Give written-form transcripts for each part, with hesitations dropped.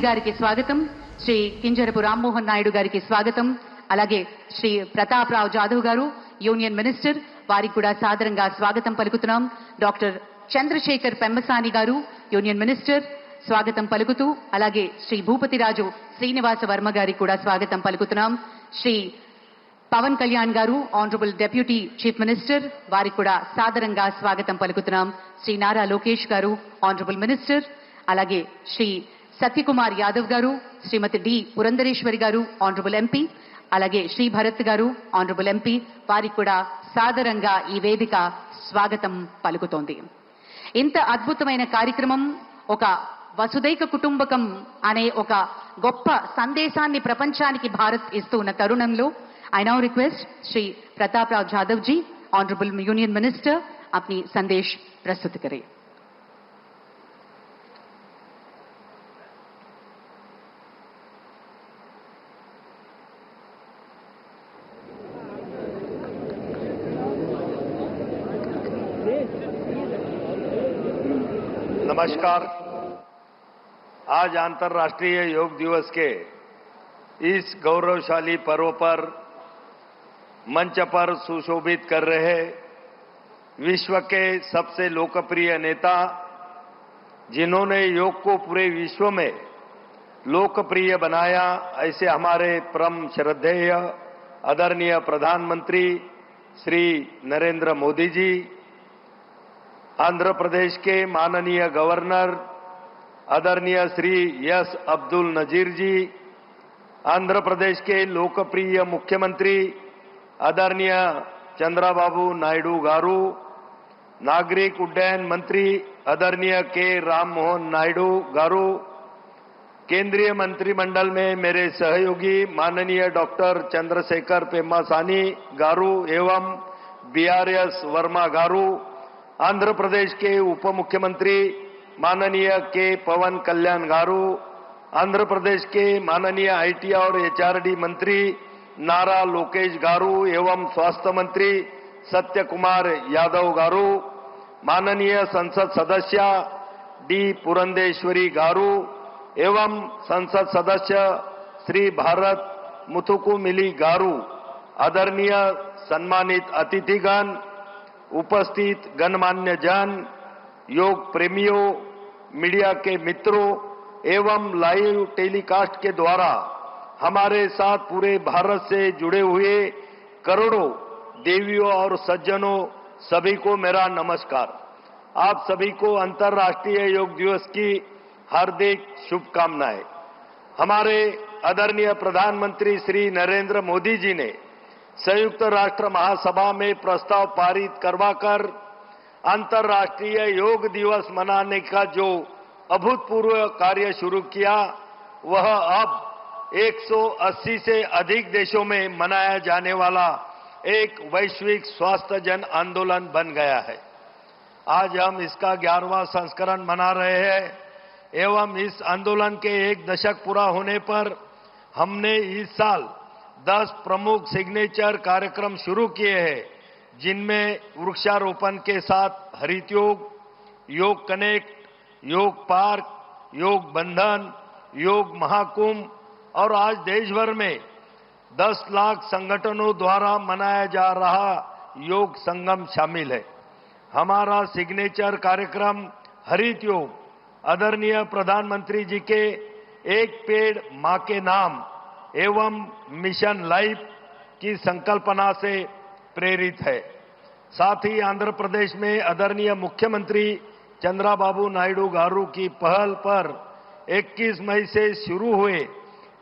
గారికి స్వాగతం, శ్రీ కింజరపు రామ్మోహన్ నాయుడు గారికి స్వాగతం, అలాగే శ్రీ ప్రతాప్ రావు జాదవ్ గారు యూనియన్ మినిస్టర్ వారికి కూడా సాదరంగా స్వాగతం పలుకుతున్నాం. డాక్టర్ చంద్రశేఖర్ పెమ్మసాని గారు యూనియన్ మినిస్టర్ స్వాగతం పలుకుతూ, అలాగే శ్రీ భూపతిరాజు శ్రీనివాస వర్మ గారికి కూడా స్వాగతం పలుకుతున్నాం. శ్రీ పవన్ కళ్యాణ్ గారు ఆనరబుల్ డెప్యూటీ చీఫ్ మినిస్టర్ వారికి కూడా సాదరంగా స్వాగతం పలుకుతున్నాం. శ్రీ నారా లోకేష్ గారు ఆనరబుల్ మినిస్టర్, అలాగే శ్రీ సత్యకుమార్ యాదవ్ గారు, శ్రీమతి డి పురంధరేశ్వరి గారు ఆనరబుల్ ఎంపీ, అలాగే శ్రీ భరత్ గారు ఆనరబుల్ ఎంపీ వారికి కూడా సాదరంగా ఈ వేదిక స్వాగతం పలుకుతోంది. ఇంత అద్భుతమైన కార్యక్రమం, ఒక వసుదైక కుటుంబకం అనే ఒక గొప్ప సందేశాన్ని ప్రపంచానికి భారత్ ఇస్తూ ఉన్న తరుణంలో I now request Shri Pratap Rao Jadhav ji, Honorable Union Minister, अपनी संदेश प्रस्तुत करें. नमस्कार। आज अंतर्राष्ट्रीय योग दिवस के इस गौरवशाली पर्व पर मंच पर सुशोभित कर रहे विश्व के सबसे लोकप्रिय नेता, जिन्होंने योग को पूरे विश्व में लोकप्रिय बनाया, ऐसे हमारे परम श्रद्धेय आदरणीय प्रधानमंत्री श्री नरेंद्र मोदी जी, आंध्र प्रदेश के माननीय गवर्नर आदरणीय श्री एस अब्दुल नजीर जी, आंध्र प्रदेश के लोकप्रिय मुख्यमंत्री आदरणीय चंद्रबाबू नायडू गारू, नागरिक उड्डयन मंत्री आदरणीय के राम मोहन नायडू गारू, केंद्रीय मंत्रिमंडल में मेरे सहयोगी माननीय डॉक्टर चंद्रशेखर पेम्मासानी गारू एवं बीआरएस वर्मा गारू, आंध्र प्रदेश के उप मुख्यमंत्री माननीय के पवन कल्याण गारू, आंध्र प्रदेश के माननीय आईटी और एचआरडी मंत्री नारा लोकेश गारू एवं स्वास्थ्य मंत्री सत्य कुमार यादव गारू, माननीय संसद सदस्य डी पुरंदेश्वरी गारू एवं संसद सदस्य श्री भारत मुथुकुमिली गारू, आदरणीय सम्मानित अतिथिगण, उपस्थित गणमान्य जन, योग प्रेमियों, मीडिया के मित्रों एवं लाइव टेलीकास्ट के द्वारा हमारे साथ पूरे भारत से जुड़े हुए करोड़ों देवियों और सज्जनों, सभी को मेरा नमस्कार। आप सभी को अंतर्राष्ट्रीय योग दिवस की हार्दिक शुभकामनाएं। हमारे आदरणीय प्रधानमंत्री श्री नरेंद्र मोदी जी ने संयुक्त राष्ट्र महासभा में प्रस्ताव पारित करवाकर अंतर्राष्ट्रीय योग दिवस मनाने का जो अभूतपूर्व कार्य शुरू किया, वह अब 180 से अधिक देशों में मनाया जाने वाला एक वैश्विक स्वास्थ्य जन आंदोलन बन गया है। आज हम इसका 11वां संस्करण मना रहे हैं एवं इस आंदोलन के 1 दशक पूरा होने पर हमने इस साल 10 प्रमुख सिग्नेचर कार्यक्रम शुरू किए हैं, जिनमें वृक्षारोपण के साथ हरित योग, योग कनेक्ट, योग पार्क, योग बंधन, योग महाकुंभ और आज देश भर में 10 लाख संगठनों द्वारा मनाया जा रहा योग संगम शामिल है। हमारा सिग्नेचर कार्यक्रम हरित योग आदरणीय प्रधानमंत्री जी के एक पेड़ मां के नाम एवं मिशन लाइफ की संकल्पना से प्रेरित है। साथ ही आंध्र प्रदेश में आदरणीय मुख्यमंत्री चंद्रबाबू नायडू गारू की पहल पर 21 मई से शुरू हुए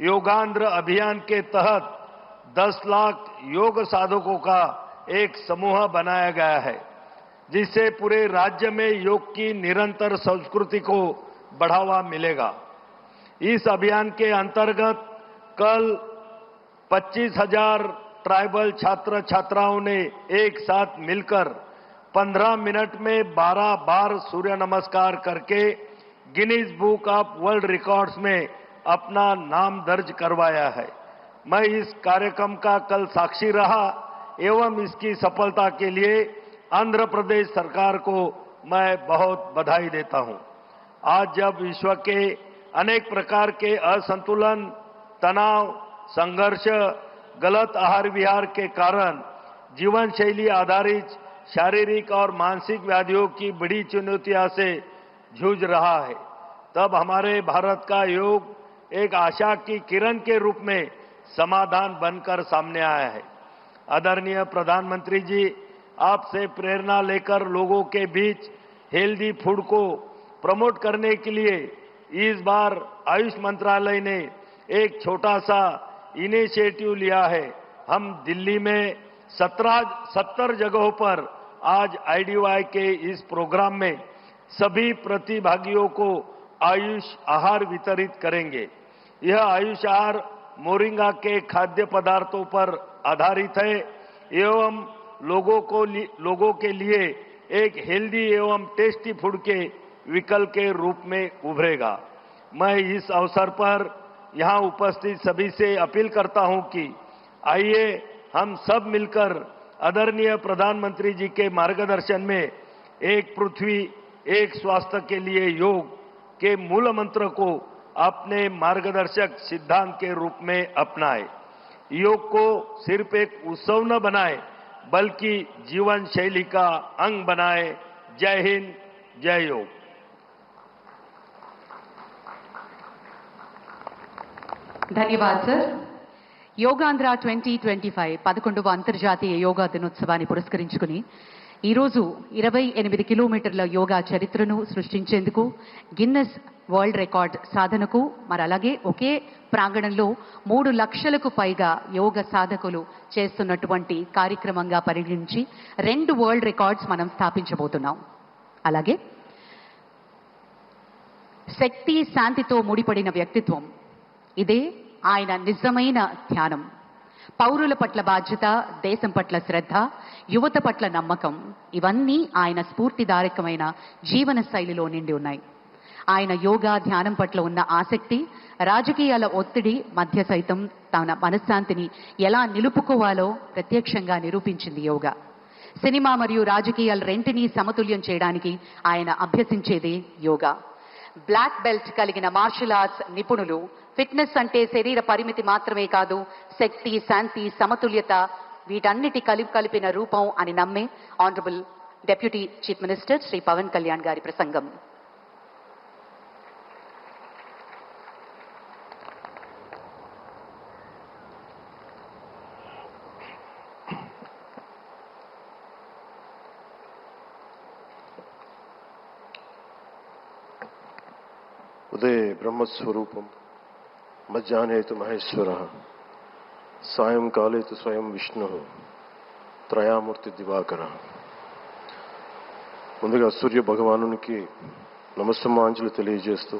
योगांध्र अभियान के तहत 10 लाख योग साधकों का एक समूह बनाया गया है, जिससे पूरे राज्य में योग की निरंतर संस्कृति को बढ़ावा मिलेगा। इस अभियान के अंतर्गत कल 25,000 ट्राइबल छात्र छात्राओं ने एक साथ मिलकर 15 मिनट में 12 बार सूर्य नमस्कार करके Guinness book of world records में अपना नाम दर्ज करवाया है। मैं इस कार्यक्रम का कल साक्षी रहा एवं इसकी सफलता के लिए आंध्र प्रदेश सरकार को मैं बहुत बधाई देता हूं। आज जब विश्व के अनेक प्रकार के असंतुलन, तनाव, संघर्ष, गलत आहार विहार के कारण जीवन शैली आधारित शारीरिक और मानसिक व्याधियों की बड़ी चुनौतियों से जूझ रहा है, तब हमारे भारत का योग एक आशा की किरण के रूप में समाधान बनकर सामने आया है। आदरणीय प्रधानमंत्री जी, आपसे प्रेरणा लेकर लोगों के बीच हेल्दी फूड को प्रमोट करने के लिए इस बार आयुष मंत्रालय ने एक छोटा सा इनिशिएटिव लिया है। हम दिल्ली में 70 जगहों पर आज आईडीवाई के इस प्रोग्राम में सभी प्रतिभागियों को आयुष आहार वितरित करेंगे। यह आयुष आहार मोरिंगा के खाद्य पदार्थों पर आधारित है एवं लोगों के लिए एक हेल्दी एवं टेस्टी फूड के विकल्प के रूप में उभरेगा। मैं इस अवसर पर यहां उपस्थित सभी से अपील करता हूं कि आइए हम सब मिलकर आदरणीय प्रधानमंत्री जी के मार्गदर्शन में एक पृथ्वी एक स्वास्थ्य के लिए योग के मूल मंत्र को अपने मार्गदर्शक सिद्धांत के रूप में अपनाएं। योग को सिर्फ एक उत्सव न बनाएं, बल्कि जीवन शैली का अंग बनाएं। जय हिंद, जय योग। ధన్యవాదాలు సార్. యోగాంధ్ర 2025 11వ అంతర్జాతీయ యోగా దినోత్సవాన్ని పురస్కరించుకుని ఈరోజు 28 కిలోమీటర్ల యోగా చరిత్రను సృష్టించేందుకు గిన్నెస్ వరల్డ్ రికార్డ్ సాధనకు మరి అలాగే ఒకే ప్రాంగణంలో 3 లక్షలకు పైగా యోగ సాధకులు చేస్తున్నటువంటి కార్యక్రమంగా పరిగణించి 2 వరల్డ్ రికార్డ్స్ మనం స్థాపించబోతున్నాం. అలాగే శక్తి శాంతితో ముడిపడిన వ్యక్తిత్వం, ఇదే ఆయన నిజమైన ధ్యానం. పౌరుల పట్ల బాధ్యత, దేశం పట్ల శ్రద్ధ, యువత పట్ల నమ్మకం ఇవన్నీ ఆయన స్ఫూర్తిదాయకమైన జీవన శైలిలో నిండి ఉన్నాయి. ఆయన యోగా ధ్యానం పట్ల ఉన్న ఆసక్తి రాజకీయాల ఒత్తిడి మధ్య సైతం తన మనశ్శాంతిని ఎలా నిలుపుకోవాలో ప్రత్యక్షంగా నిరూపించింది యోగా. సినిమా మరియు రాజకీయాల రెంటినీ సమతుల్యం చేయడానికి ఆయన అభ్యసించేదే యోగా. బ్లాక్ బెల్ట్ కలిగిన మార్షల్ ఆర్ట్స్ నిపుణులు ఫిట్నెస్ అంటే శరీర పరిమితి మాత్రమే కాదు, శక్తి, శాంతి, సమతుల్యత వీటన్నిటి కలిపిన రూపం అని నమ్మే honourable deputy chief minister Shri Pawan Kalyan గారి ప్రసంగం. ఉదయ బ్రహ్మస్వరూపం, మధ్యాహ్నే తు మహేశ్వరః, సాయంకాలే తు స్వయం విష్ణుః, త్రయామూర్తి దివాకరః. ముందుగా సూర్య భగవానునికి నమస్సుమాంజలి తెలియజేస్తూ,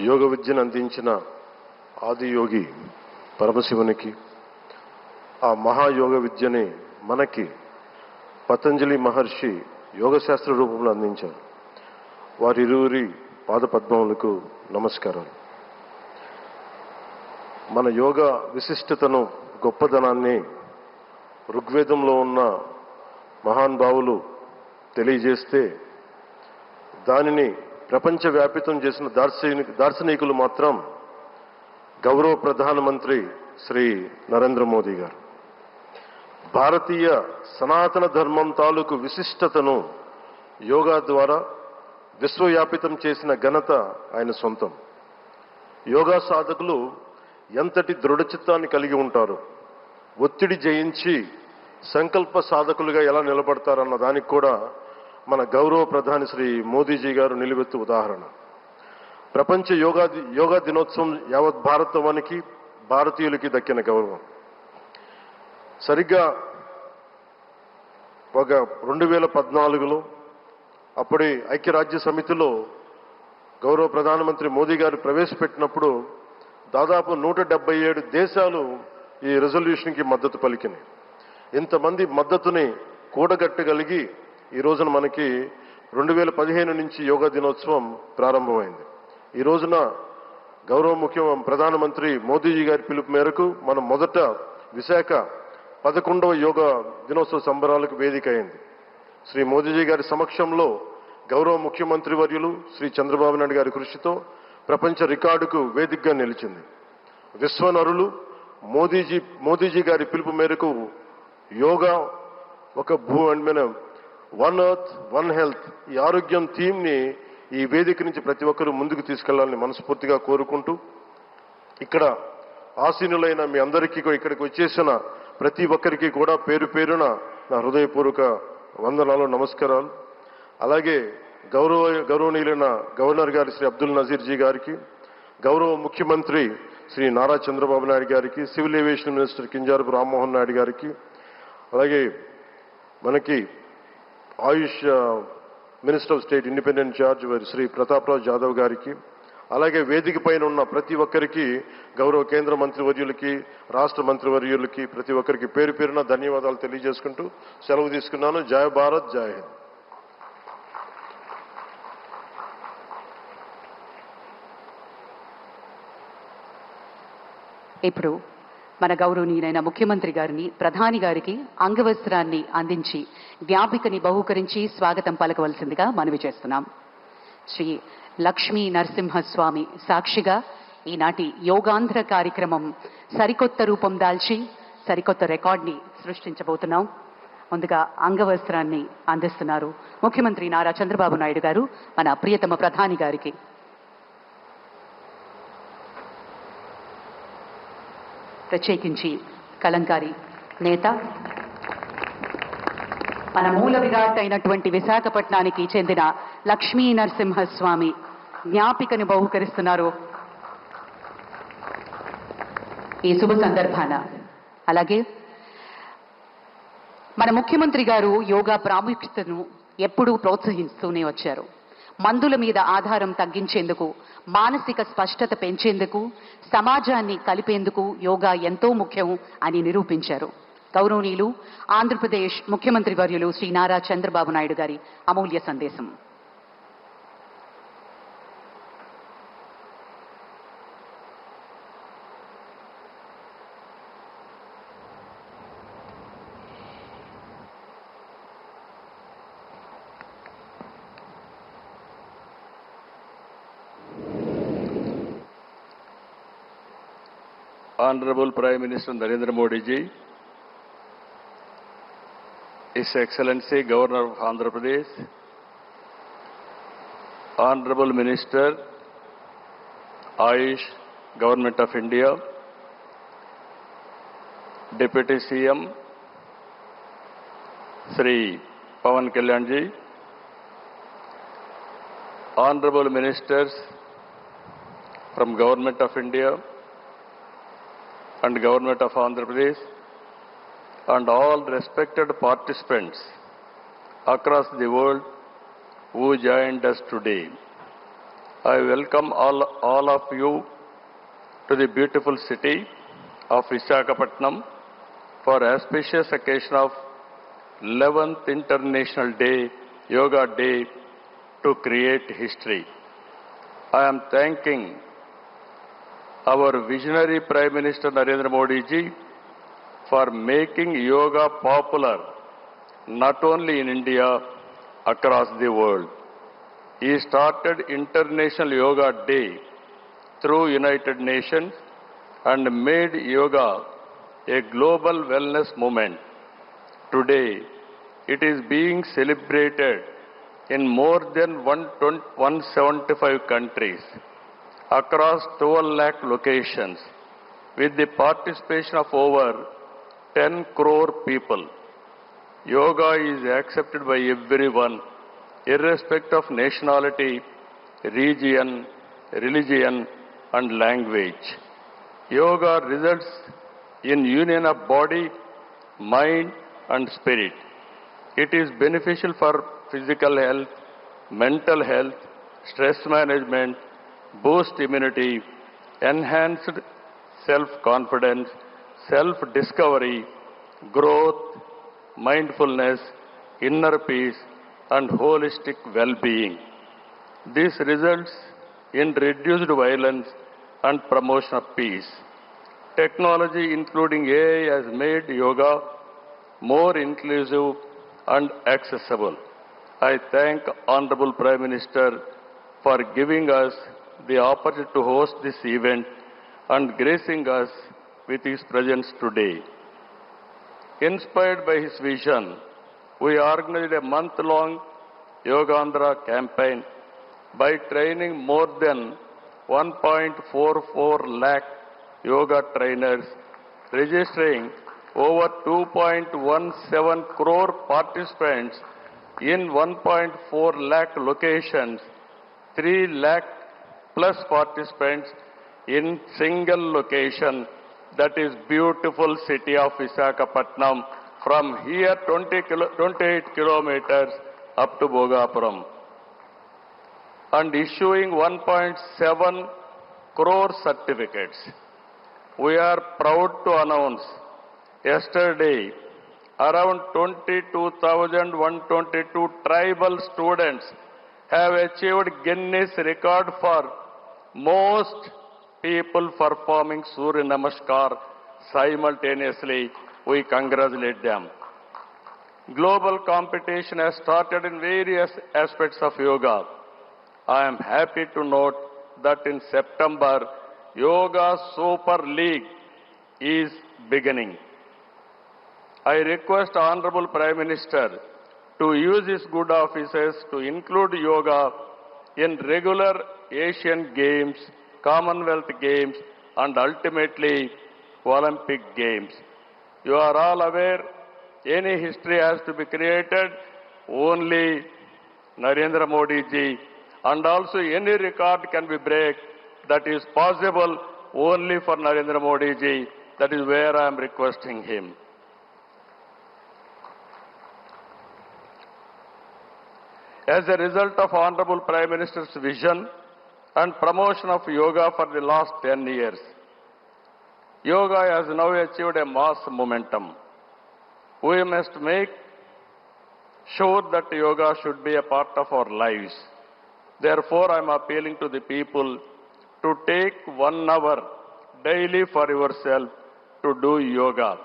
యోగ విద్యను అందించిన ఆదియోగి పరమశివునికి, ఆ మహాయోగ విద్యని మనకి పతంజలి మహర్షి యోగశాస్త్ర రూపంలో అందించారు. వారిరువురి పాదపద్మములకు నమస్కారం. మన యోగ విశిష్టతను, గొప్పదనాన్ని ఋగ్వేదంలో ఉన్న మహానుభావులు తెలియజేస్తే, దానిని ప్రపంచవ్యాపితం చేసిన దార్శనికులు మాత్రం గౌరవ ప్రధానమంత్రి శ్రీ నరేంద్ర మోదీ గారు. భారతీయ సనాతన ధర్మం తాలూకు విశిష్టతను యోగా ద్వారా విశ్వవ్యాపితం చేసిన ఘనత ఆయన సొంతం. యోగా సాధకులు ఎంతటి దృఢచిత్తాన్ని కలిగి ఉంటారు, ఒత్తిడి జయించి సంకల్ప సాధకులుగా ఎలా నిలబడతారన్న దానికి కూడా మన గౌరవ ప్రధాని శ్రీ మోదీజీ గారు నిలువెత్తు ఉదాహరణ. ప్రపంచ యోగా దినోత్సవం యావత్ భారతవానికి, భారతీయులకి దక్కిన గౌరవం. సరిగ్గా ఒక 2014లో అప్పటి ఐక్యరాజ్య సమితిలో గౌరవ ప్రధానమంత్రి మోదీ గారు ప్రవేశపెట్టినప్పుడు దాదాపు 177 దేశాలు ఈ రెజల్యూషన్కి మద్దతు పలికినాయి. ఇంతమంది మద్దతుని కూడగట్టగలిగి ఈ రోజున మనకి 2015 నుంచి యోగా దినోత్సవం ప్రారంభమైంది. ఈ రోజున గౌరవ ప్రధానమంత్రి మోదీజీ గారి పిలుపు మేరకు మనం మొదట విశాఖ 11వ యోగా దినోత్సవ సంబరాలకు వేదిక అయింది. శ్రీ మోదీజీ గారి సమక్షంలో గౌరవ ముఖ్యమంత్రి వర్యులు శ్రీ చంద్రబాబు నాయుడు గారి కృషితో ప్రపంచ రికార్డుకు వేదికగా నిలిచింది. విశ్వనరులు మోదీజీ గారి పిలుపు మేరకు యోగా ఒక వన్ ఎర్త్ వన్ హెల్త్ ఈ ఆరోగ్యం థీమ్ని ఈ వేదిక నుంచి ప్రతి ఒక్కరూ ముందుకు తీసుకెళ్లాలని మనస్ఫూర్తిగా కోరుకుంటూ, ఇక్కడ ఆసీనులైన మీ అందరికీ ఇక్కడికి వచ్చేసిన ప్రతి ఒక్కరికి కూడా పేరు పేరున నా హృదయపూర్వక వందనాలు, నమస్కారాలు. అలాగే గౌరవనీయులైన గవర్నర్ గారి శ్రీ అబ్దుల్ నజీర్ జీ గారికి, గౌరవ ముఖ్యమంత్రి శ్రీ నారా చంద్రబాబు నాయుడు గారికి, civil aviation minister Kinjarapu Rammohan Naidu గారికి, అలాగే మనకి Ayush minister of state independent charge Shri Prataprao Jadhav గారికి, అలాగే వేదిక పైన ఉన్న ప్రతి ఒక్కరికి, గౌరవ కేంద్ర మంత్రివర్యులకి, రాష్ట్ర మంత్రివర్యులకి, ప్రతి ఒక్కరికి పేరు పేరున ధన్యవాదాలు తెలియజేసుకుంటూ సెలవు తీసుకున్నాను. జై భారత్, జై హింద్. ఇప్పుడు మన గౌరవనీయులైన ముఖ్యమంత్రి గారిని, ప్రధాని గారికి అంగవస్త్రాన్ని అందించి జ్ఞాపికని బహూకరించి స్వాగతం పలకవలసిందిగా మనవి చేస్తున్నాం. శ్రీ లక్ష్మీ నరసింహస్వామి సాక్షిగా ఈనాటి యోగాంధ్ర కార్యక్రమం సరికొత్త రూపం దాల్చి సరికొత్త రికార్డ్ని సృష్టించబోతున్నాం. ముందుగా అంగవస్త్రాన్ని అందిస్తున్నారు ముఖ్యమంత్రి నారా చంద్రబాబు నాయుడు గారు మన ప్రియతమ ప్రధాని గారికి. ప్రత్యేకించి కలంకారి నేత, మన మూల విరాట్ అయినటువంటి విశాఖపట్నానికి చెందిన లక్ష్మీ నరసింహస్వామి జ్ఞాపికను బహుకరిస్తున్నారు ఈ శుభ సందర్భాన. అలాగే మన ముఖ్యమంత్రి గారు యోగా ప్రాముఖ్యతను ఎప్పుడూ ప్రోత్సహిస్తూనే వచ్చారు. మందుల మీద ఆధారం తగ్గించేందుకు, మానసిక స్పష్టత పెంచేందుకు, సమాజాన్ని కలిపేందుకు యోగా ఎంతో ముఖ్యం అని నిరూపించారు. గౌరవనీయులు ఆంధ్రప్రదేశ్ ముఖ్యమంత్రి వర్యులు శ్రీ నారా చంద్రబాబు నాయుడు గారి అమూల్య సందేశం. Honorable Prime Minister Narendra Modi ji, His Excellency Governor of Andhra Pradesh, Honorable Minister, Ayush, Government of India, Deputy CM, Sri Pawan Kalyan ji, Honorable Ministers from Government of India and Government of Andhra Pradesh, and all respected participants across the world who joined us today. I welcome all of you to the beautiful city of Visakhapatnam for auspicious occasion of 11th International Day, Yoga Day, to create history. I am thanking our visionary Prime Minister Narendra Modi ji for making yoga popular not only in India, across the world. He started International Yoga Day through United Nations and made yoga a global wellness movement. Today, it is being celebrated in more than 175 countries, across 12 lakh locations, with the participation of over 10 crore people. Yoga is accepted by everyone, irrespective of nationality, region, religion, and language. Yoga results in union of body, mind, and spirit. It is beneficial for physical health, mental health, stress management, boost immunity, enhanced self-confidence, self-discovery, growth, mindfulness, inner peace, and holistic well-being. This results in reduced violence and promotion of peace. Technology, including AI, has made yoga more inclusive and accessible. I thank Honorable Prime Minister for giving us the opportunity to host this event and gracing us with his presence today. Inspired by his vision, we organized a month-long Yogandhra campaign by training more than 1.44 lakh yoga trainers, registering over 2.17 crore participants in 1.4 lakh locations, 3 lakh plus participants in single location, that is beautiful city of Visakhapatnam, from here 28 kilometers up to Bhogapuram, and issuing 1.7 crore certificates. We are proud to announce yesterday around 22,122 tribal students have achieved Guinness record for most people performing Surya Namaskar simultaneously. We congratulate them. Global competition has started in various aspects of yoga. I am happy to note that in September, Yoga Super League is beginning. I request Honorable Prime Minister to use his good offices to include yoga in regular Asian Games, Commonwealth Games, and ultimately Olympic Games. You are all aware, any history has to be created, only Narendra Modi ji, and also any record can be break that is possible only for Narendra Modi ji. That is where I am requesting him. As a result of Honorable Prime Minister's vision and promotion of yoga for the last 10 years, yoga has now achieved a mass momentum. We must make sure that yoga should be a part of our lives. Therefore, I am appealing to the people to take 1 hour daily for yourself to do yoga.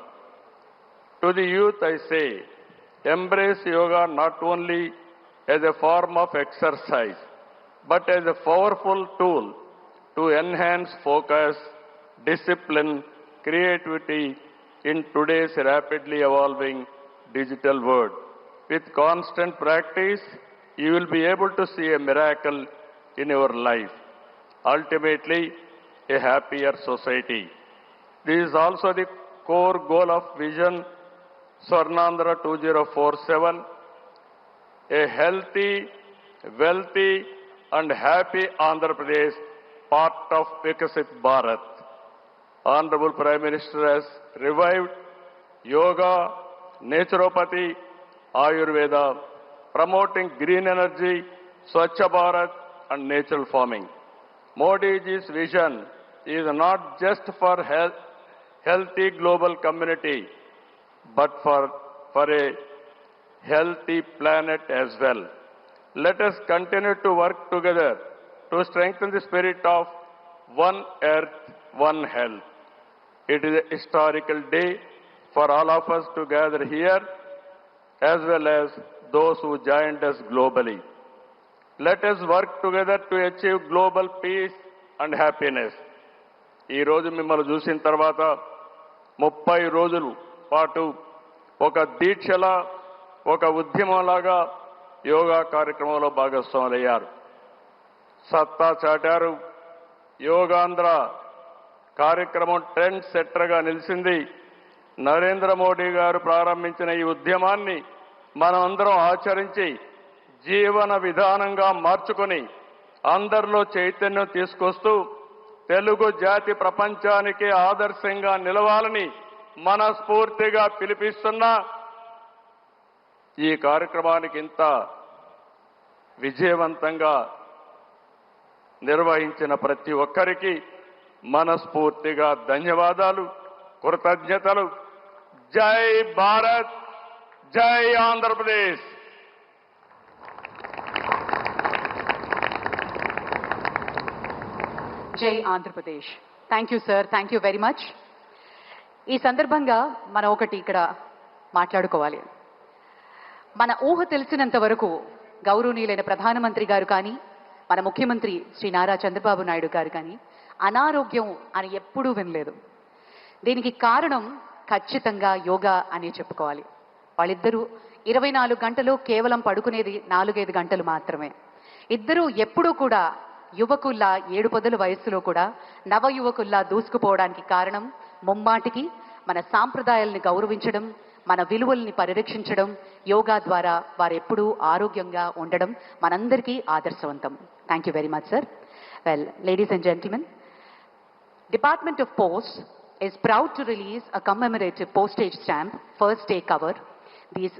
To the youth, I say, embrace yoga not only as a form of exercise, but as a powerful tool to enhance focus, discipline, creativity in today's rapidly evolving digital world. With constant practice, you will be able to see a miracle in your life. Ultimately, a happier society. This is also the core goal of Vision Swarnandhra 2047, a healthy, wealthy, and happy Andhra Pradesh, part of Vikasit Bharat. Honorable Prime Minister has revived yoga, naturopathy, Ayurveda, promoting green energy, Swachh Bharat, and natural farming. Modi ji's vision is not just for healthy global community, but for a healthy planet as well. Let us continue to work together to strengthen the spirit of one earth, one health. It is a historical day for all of us to gather here, as well as those who joined us globally. Let us work together to achieve global peace and happiness. ఈ రోజు మిమ్మల్ని చూసిన తర్వాత 30 రోజుల పాటు ఒక దీక్షలా, ఒక ఉద్యమంలాగా యోగా కార్యక్రమంలో భాగస్వాములయ్యారు. సత్తా చాటారు. యోగాంధ్ర కార్యక్రమం ట్రెండ్ సెట్టర్గా నిలిచింది. నరేంద్ర మోడీ గారు ప్రారంభించిన ఈ ఉద్యమాన్ని మనమందరం ఆచరించి జీవన విధానంగా మార్చుకొని అందరిలో చైతన్యం తీసుకొస్తూ తెలుగు జాతి ప్రపంచానికి ఆదర్శంగా నిలవాలని మనస్ఫూర్తిగా పిలిపిస్తున్నా. ఈ కార్యక్రమానికి ఇంత విజయవంతంగా నిర్వహించిన ప్రతి ఒక్కరికి మనస్ఫూర్తిగా ధన్యవాదాలు, కృతజ్ఞతలు. జై భారత్, జై ఆంధ్రప్రదేశ్. జై Andhra Pradesh. Thank you sir, thank you very much. ఈ సందర్భంగా మనం ఒకటి ఇక్కడ మాట్లాడుకోవాలి. మన ఊహ తెలిసినంత వరకు గౌరవనీయులైన ప్రధానమంత్రి గారు కానీ, మన ముఖ్యమంత్రి శ్రీ నారా చంద్రబాబు నాయుడు గారు కానీ అనారోగ్యం అని ఎప్పుడూ వినలేదు. దీనికి కారణం ఖచ్చితంగా యోగా అనే చెప్పుకోవాలి. వాళ్ళిద్దరూ 24 గంటలు కేవలం పడుకునేది 4-5 గంటలు మాత్రమే. ఇద్దరూ ఎప్పుడూ కూడా యువకుల్లా 7 పదుల వయస్సులో కూడా నవ యువకుల్లా దూసుకుపోవడానికి కారణం ముమ్మాటికి మన సాంప్రదాయాల్ని గౌరవించడం, మన విలువల్ని పరిరక్షించడం, యోగా ద్వారా వారెప్పుడూ ఆరోగ్యంగా ఉండడం మనందరికీ ఆదర్శవంతం. Thank you very much sir. Well, ladies and gentlemen, Department of Posts is proud to release a commemorative postage stamp, first day cover. These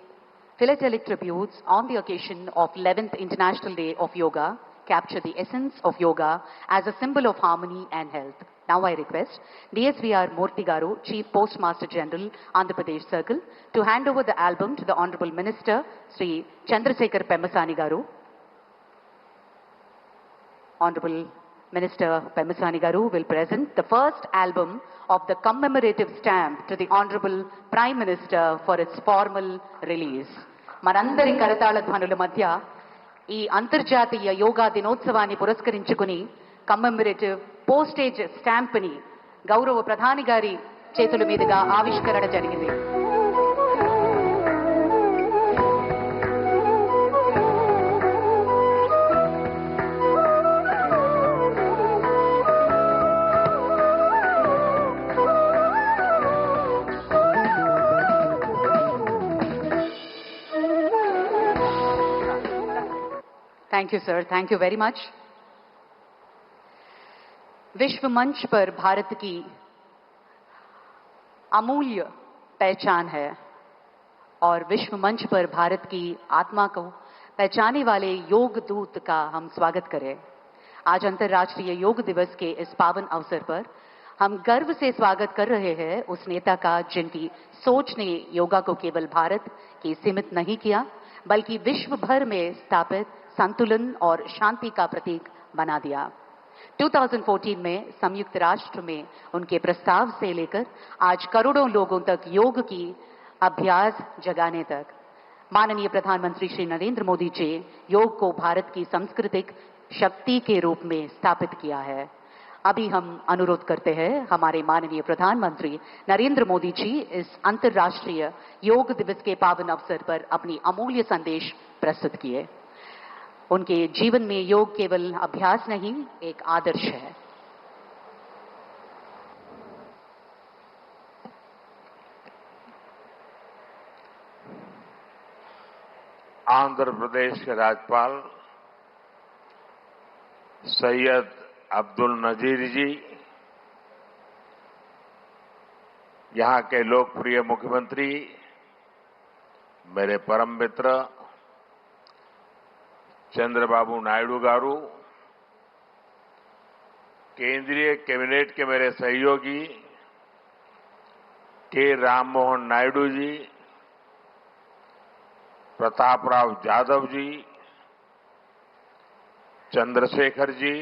philatelic tributes on the occasion of 11th International Day of Yoga capture the essence of yoga as a symbol of harmony and health. Now I request DSVR Murthy Garu, Chief Postmaster General, Andhra Pradesh Circle, to hand over the album to the Honorable Minister, Sri Chandrasekhar Pemmasani Garu. Honorable Minister Pemmasani Garu will present the first album of the commemorative stamp to the Honorable Prime Minister for its formal release. మనందరి కరతాళ ధ్వనుల మధ్య ఈ అంతర్జాతీయ యోగా దినోత్సవాన్ని పురస్కరించుకుని కమ్మెమరేటివ్ postage stamp ని గౌరవ ప్రధాని గారి చేతుల మీదుగా ఆవిష్కరణ జరిగింది. Thank you sir, thank you very much. विश्व मंच पर भारत की अमूल्य पहचान है और विश्व मंच पर भारत की आत्मा को पहचाने वाले योग दूत का हम स्वागत करें. आज अंतर्राष्ट्रीय योग दिवस के इस पावन अवसर पर हम गर्व से स्वागत कर रहे हैं उस नेता का जिनकी सोच ने योगा को केवल भारत की सीमित नहीं किया बल्कि विश्व भर में स्थापित संतुलन और शांति का प्रतीक बना दिया. 2014 में संयुक्त राष्ट्र में उनके प्रस्ताव से लेकर आज करोड़ों लोगों तक योग की अभ्यास जगाने तक माननीय प्रधानमंत्री श्री नरेंद्र मोदी जी योग को भारत की सांस्कृतिक शक्ति के रूप में स्थापित किया है. अभी हम अनुरोध करते हैं हमारे माननीय प्रधानमंत्री नरेंद्र मोदी जी इस अंतर्राष्ट्रीय योग दिवस के पावन अवसर पर अपनी अमूल्य संदेश प्रस्तुत किए. उनके जीवन में योग केवल अभ्यास नहीं, एक आदर्श है. आंध्र प्रदेश के राज्यपाल सैयद अब्दुल नजीर जी, यहां के लोकप्रिय मुख्यमंत्री, मेरे परम मित्र चंद्रबाबू नायडू गारू, केंद्रीय कैबिनेट के मेरे सहयोगी के राम मोहन नायडू जी, प्रतापराव जाधव जी, चंद्रशेखर जी,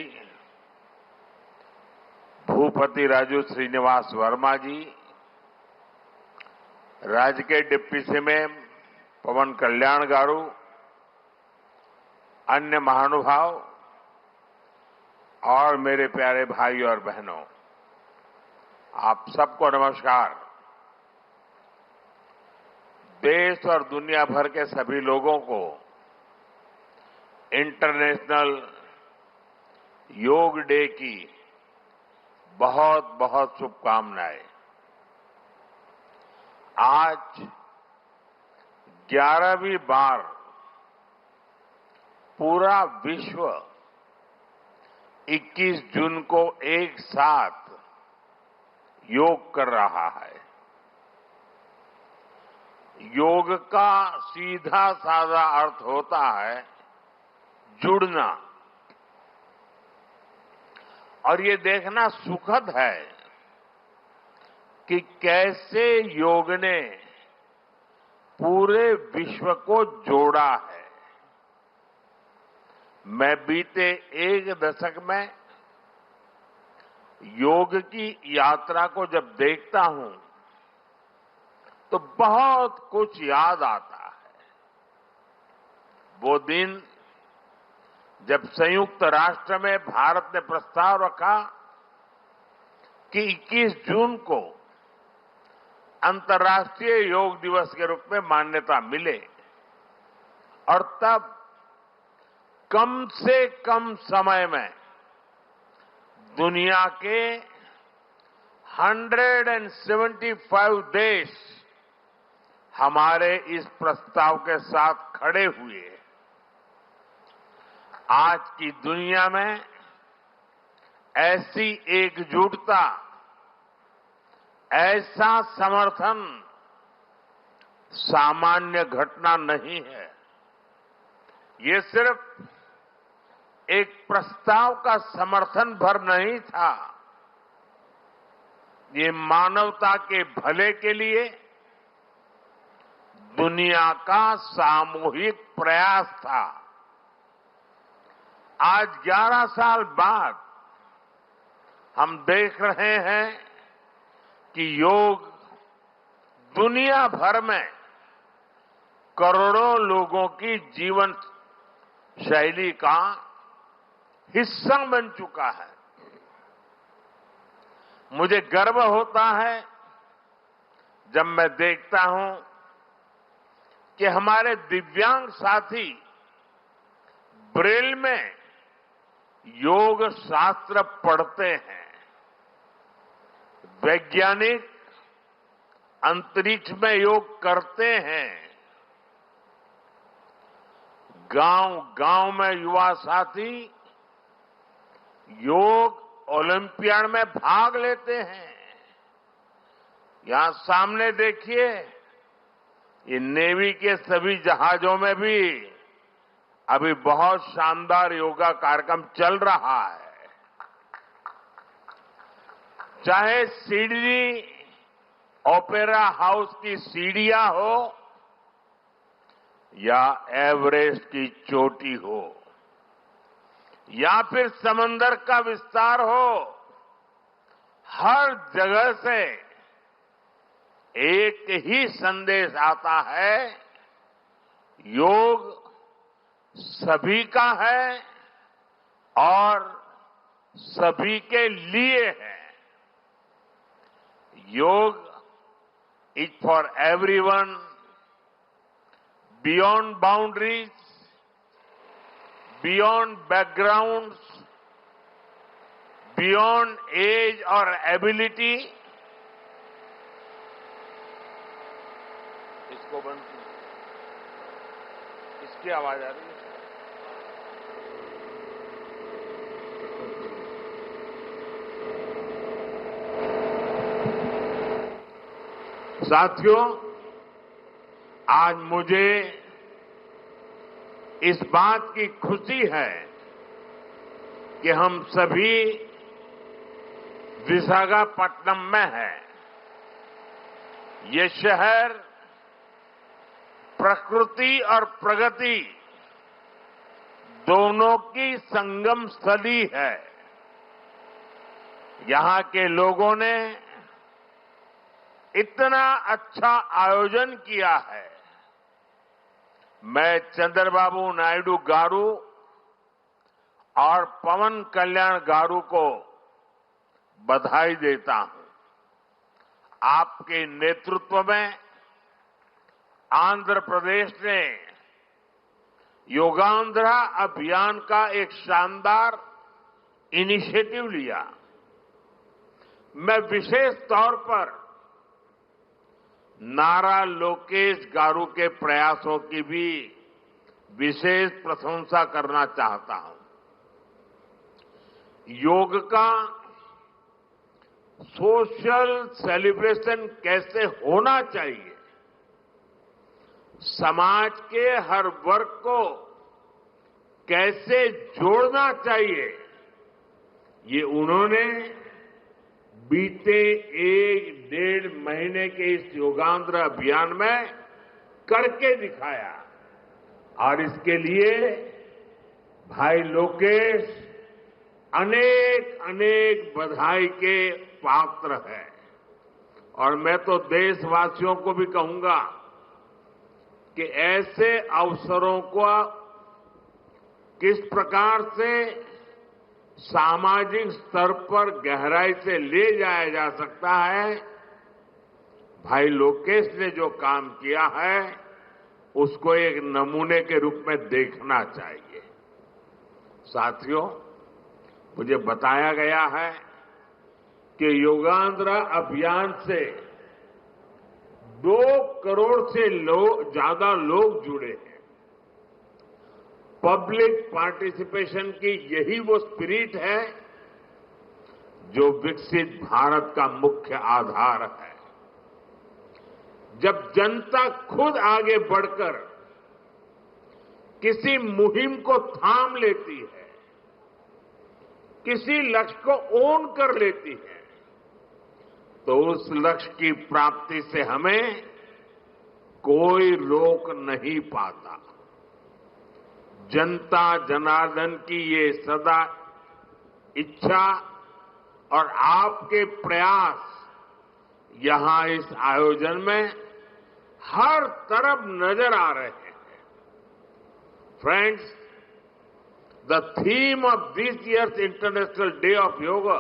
भूपति राजू श्रीनिवास वर्मा जी, राज्य के डिप्टी सीएम पवन कल्याण गारू, अन्य महानुभाव और मेरे प्यारे भाई और बहनों, आप सबको नमस्कार. देश और दुनिया भर के सभी लोगों को इंटरनेशनल योग डे की बहुत बहुत शुभकामनाएं. आज 11वीं बार पूरा विश्व 21 जून को एक साथ योग कर रहा है. योग का सीधा साधा अर्थ होता है जुड़ना, और ये देखना सुखद है कि कैसे योग ने पूरे विश्व को जोड़ा है. मैं बीते एक दशक में योग की यात्रा को जब देखता हूं तो बहुत कुछ याद आता है. वो दिन जब संयुक्त राष्ट्र में भारत ने प्रस्ताव रखा कि 21 जून को अंतर्राष्ट्रीय योग दिवस के रूप में मान्यता मिले और तब कम से कम समय में दुनिया के 175 देश हमारे इस प्रस्ताव के साथ खड़े हुए। आज की दुनिया में ऐसी एकजुटता, ऐसा समर्थन सामान्य घटना नहीं है। ये सिर्फ एक प्रस्ताव का समर्थन भर नहीं था, ये मानवता के भले के लिए दुनिया का सामूहिक प्रयास था। आज 11 साल बाद हम देख रहे हैं कि योग दुनिया भर में करोड़ों लोगों की जीवन शैली का हिस्सा बन चुका है। मुझे गर्व होता है जब मैं देखता हूं कि हमारे दिव्यांग साथी ब्रेल में योग शास्त्र पढ़ते हैं। वैज्ञानिक अंतरिक्ष में योग करते हैं। गांव-गांव में युवा साथी योग ओलंपियाड में भाग लेते हैं। यहां सामने देखिए, ये नेवी के सभी जहाजों में भी अभी बहुत शानदार योगा कार्यक्रम चल रहा है। चाहे सिडनी ओपेरा हाउस की सीढ़ियां हो या एवरेस्ट की चोटी हो या फिर समंदर का विस्तार हो, हर जगह से एक ही संदेश आता है, योग सभी का है और सभी के लिए है। Yoga is for everyone, beyond boundaries, beyond backgrounds, beyond age और एबिलिटी। इसको बंद कीजिए, इसकी आवाज आ रही है। साथियों, आज मुझे इस बात की खुशी है कि हम सभी विशाखापट्टनम में हैं। ये शहर प्रकृति और प्रगति दोनों की संगम स्थली है। यहां के लोगों ने इतना अच्छा आयोजन किया है। मैं चंद्रबाबू नायडू गारू और पवन कल्याण गारू को बधाई देता हूं। आपके नेतृत्व में आंध्र प्रदेश ने योगांध्रा अभियान का एक शानदार इनिशिएटिव लिया। मैं विशेष तौर पर नारा लोकेश गारू के प्रयासों की भी विशेष प्रशंसा करना चाहता हूं। योग का सोशल सेलिब्रेशन कैसे होना चाहिए, समाज के हर वर्ग को कैसे जोड़ना चाहिए, ये उन्होंने बीते 1-1.5 महीने के इस योगांध्र अभियान में करके दिखाया। और इसके लिए भाई लोकेश अनेक अनेक बधाई के पात्र है। और मैं तो देशवासियों को भी कहूंगा कि ऐसे अवसरों को किस प्रकार से सामाजिक स्तर पर गहराई से ले जाया जा सकता है, भाई लोकेश ने जो काम किया है उसको एक नमूने के रूप में देखना चाहिए। साथियों, मुझे बताया गया है कि योगांध्रा अभियान से 2 करोड़ से ज्यादा लोग जुड़े हैं। पब्लिक पार्टिसिपेशन की यही वो स्पिरिट है जो विकसित भारत का मुख्य आधार है। जब जनता खुद आगे बढ़कर किसी मुहिम को थाम लेती है, किसी लक्ष्य को ओन कर लेती है, तो उस लक्ष्य की प्राप्ति से हमें कोई रोक नहीं पाता। जनता जनार्दन की ये सदा इच्छा और आपके प्रयास यहां इस आयोजन में हर तरफ नजर आ रहे हैं। Friends, the theme of this years international day of yoga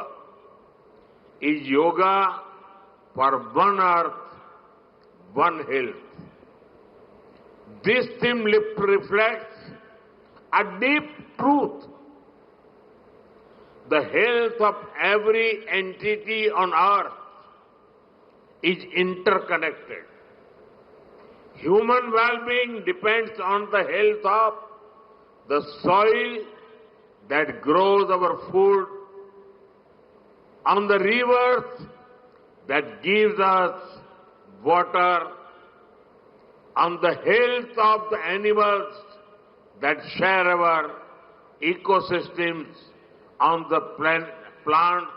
is yoga for one earth, one health. This theme reflects a deep truth. The health of every entity on earth is interconnected. Human well-being depends on the health of the soil that grows our food, on the rivers that gives us water, on the health of the animals that share our ecosystems, on the plants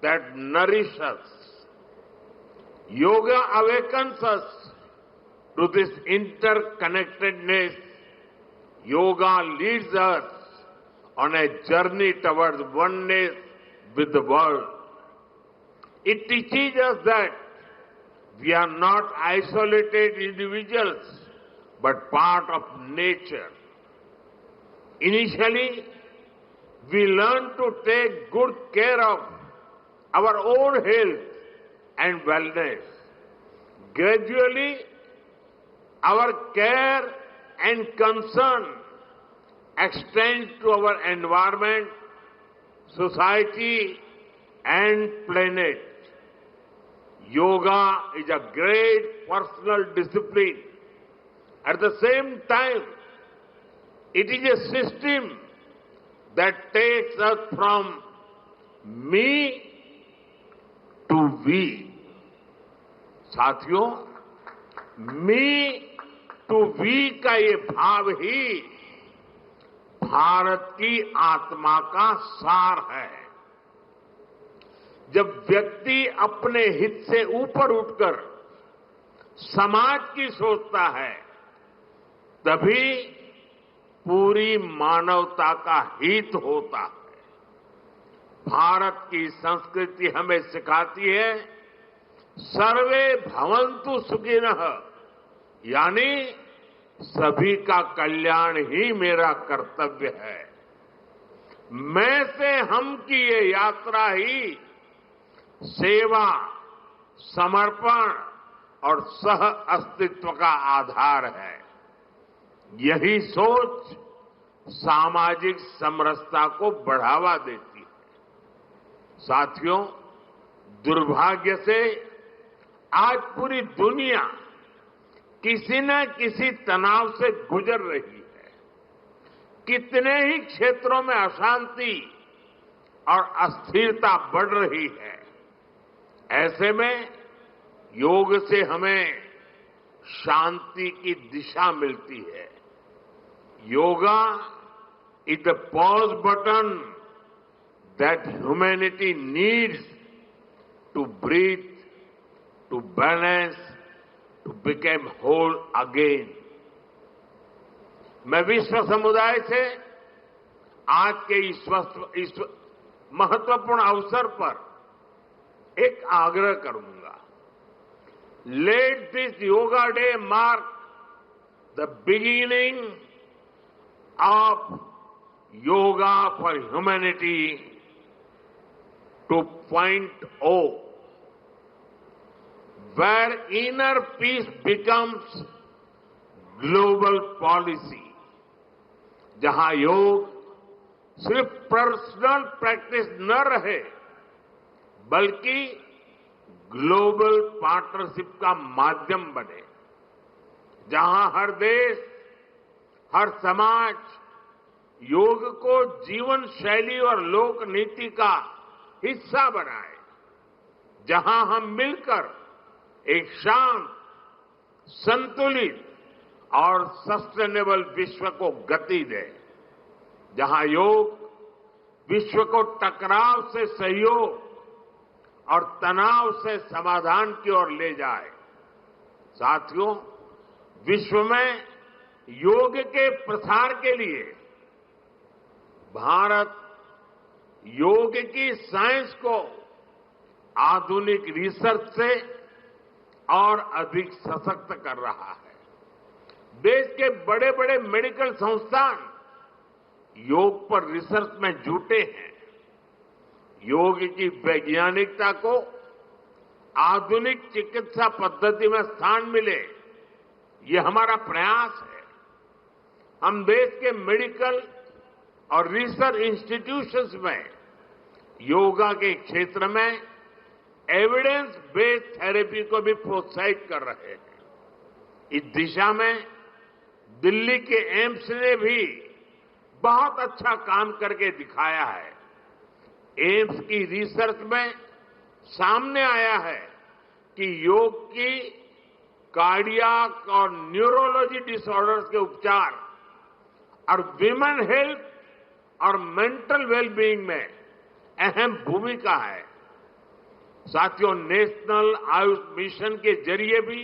that nourish us. Yoga awakens us to this interconnectedness. Yoga leads us on a journey towards oneness with the world. It teaches us that we are not isolated individuals, but part of nature. Initially, we learn to take good care of our own health and wellness. Gradually, our care and concern extends to our environment, society, and planet. Yoga is a great personal discipline. At the same time, it is a system that takes us from me to we. साथियों, मी to we का ये भाव ही भारत की आत्मा का सार है। जब व्यक्ति अपने हित से ऊपर उठकर समाज की सोचता है, तभी पूरी मानवता का हित होता है। भारत की संस्कृति हमें सिखाती है सर्वे भवन्तु सुखिनः, यानी सभी का कल्याण ही मेरा कर्तव्य है। मैं से हम की ये यात्रा ही सेवा, समर्पण और सह अस्तित्व का आधार है। यही सोच सामाजिक समरसता को बढ़ावा देती है। साथियों, दुर्भाग्य से आज पूरी दुनिया किसी न किसी तनाव से गुजर रही है। कितने ही क्षेत्रों में अशांति और अस्थिरता बढ़ रही है। ऐसे में योग से हमें शांति की दिशा मिलती है। Yoga is the pause button that humanity needs to breathe, to balance, to become whole again. मैं विश्व समुदाय से आज के इस महत्वपूर्ण अवसर पर एक आग्रह करूंगा। Let this Yoga Day mark the beginning of yoga for humanity 2.0, where inner peace becomes global policy, जहां योग सिर्फ पर्सनल प्रैक्टिस न रहे बल्कि ग्लोबल पार्टनरशिप का माध्यम बने, जहां हर देश, हर समाज योग को जीवन शैली और लोक नीति का हिस्सा बनाए, जहां हम मिलकर एक शांत, संतुलित और सस्टेनेबल विश्व को गति दें, जहां योग विश्व को टकराव से सहयोग और तनाव से समाधान की ओर ले जाए। साथियों, विश्व में योग के प्रसार के लिए भारत योग की साइंस को आधुनिक रिसर्च से और अधिक सशक्त कर रहा है। देश के बड़े बड़े मेडिकल संस्थान योग पर रिसर्च में जुटे हैं। योग की वैज्ञानिकता को आधुनिक चिकित्सा पद्धति में स्थान मिले, ये हमारा प्रयास है। हम देश के मेडिकल और रिसर्च इंस्टीट्यूशंस में योगा के क्षेत्र में एविडेंस बेस्ड थेरेपी को भी प्रोत्साहित कर रहे हैं। इस दिशा में दिल्ली के एम्स ने भी बहुत अच्छा काम करके दिखाया है। एम्स की रिसर्च में सामने आया है कि योग की कार्डियक और न्यूरोलॉजी डिसऑर्डर्स के उपचार और विमेन हेल्थ और मेंटल वेलबीइंग में अहम भूमिका है। साथियों, नेशनल आयुष मिशन के जरिए भी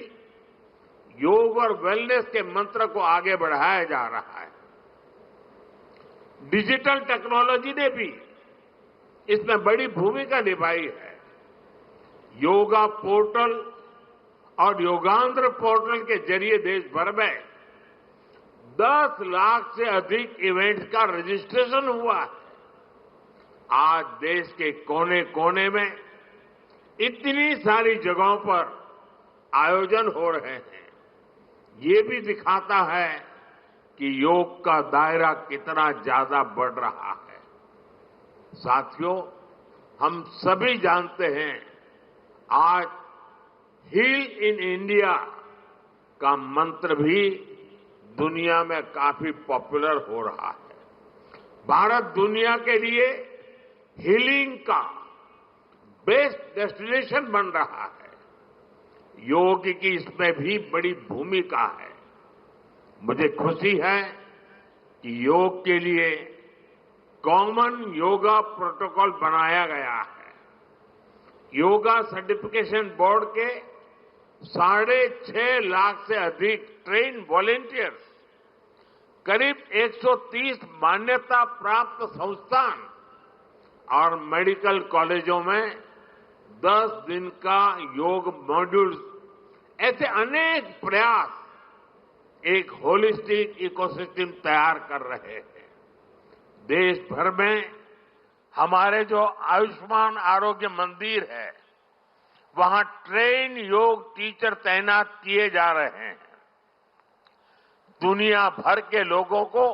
योग और वेलनेस के मंत्र को आगे बढ़ाया जा रहा है। डिजिटल टेक्नोलॉजी ने भी इसमें बड़ी भूमिका निभाई है। योगा पोर्टल और योगांध्र पोर्टल के जरिए देश भर में 10 लाख से अधिक इवेंट्स का रजिस्ट्रेशन हुआ है। आज देश के कोने कोने में इतनी सारी जगहों पर आयोजन हो रहे हैं। ये भी दिखाता है कि योग का दायरा कितना ज्यादा बढ़ रहा है। साथियों, हम सभी जानते हैं आज हील इन इंडिया का मंत्र भी दुनिया में काफी पॉपुलर हो रहा है। भारत दुनिया के लिए हीलिंग का बेस्ट डेस्टिनेशन बन रहा है। योग की इसमें भी बड़ी भूमिका है। मुझे खुशी है कि योग के लिए कॉमन योगा प्रोटोकॉल बनाया गया है। योगा सर्टिफिकेशन बोर्ड के 6.5 लाख से अधिक ट्रेन वॉलेंटियर्स, करीब 130 मान्यता प्राप्त संस्थान और मेडिकल कॉलेजों में 10 दिन का योग मॉड्यूल्स, ऐसे अनेक प्रयास एक होलिस्टिक इकोसिस्टम तैयार कर रहे हैं। देश भर में हमारे जो आयुष्मान आरोग्य मंदिर है, वहां ट्रेन योग टीचर तैनात किए जा रहे हैं। दुनिया भर के लोगों को